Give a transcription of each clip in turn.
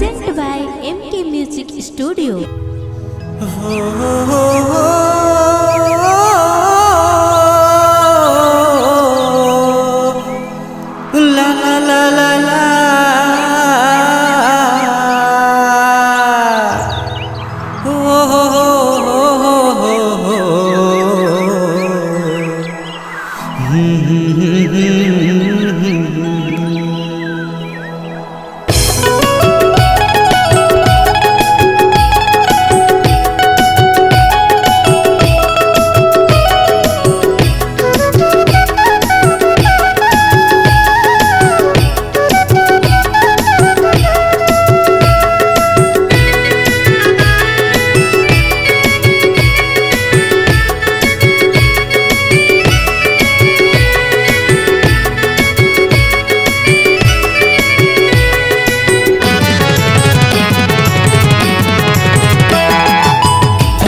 present by MK Music Studio. La la la la la.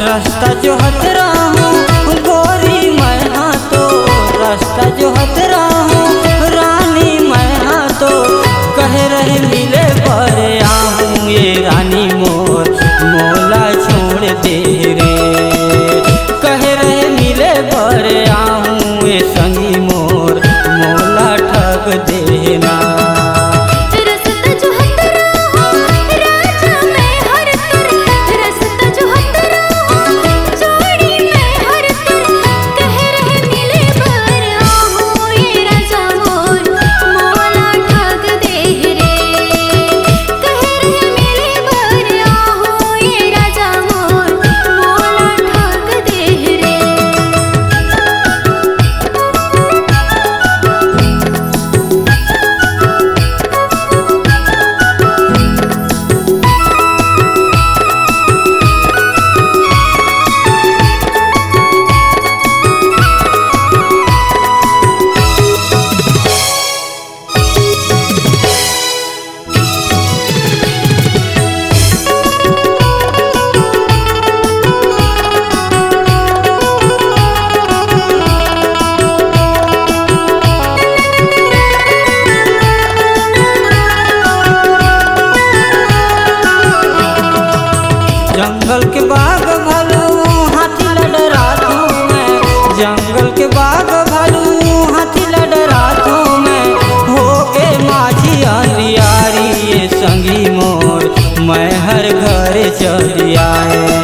रास्ता जो हट रहा हूँ गोरी मैं हाँ तो, रास्ता जो हट रहा हूँ रानी मैं हाँ तो, कह रहे मिले पर आऊँ ये रानी मोर मोला छोड़ दे रे, कह रहे मिले पर आऊँ ये संगी मोर मोला ठग देना। जंगल के बाग भालू हाथी लड़राता हूँ मैं, जंगल के बाग भालू हाथी लड़राता हूँ मैं, होके माझी अंधियारी ये संगी मोर मैं हर घर चली आए।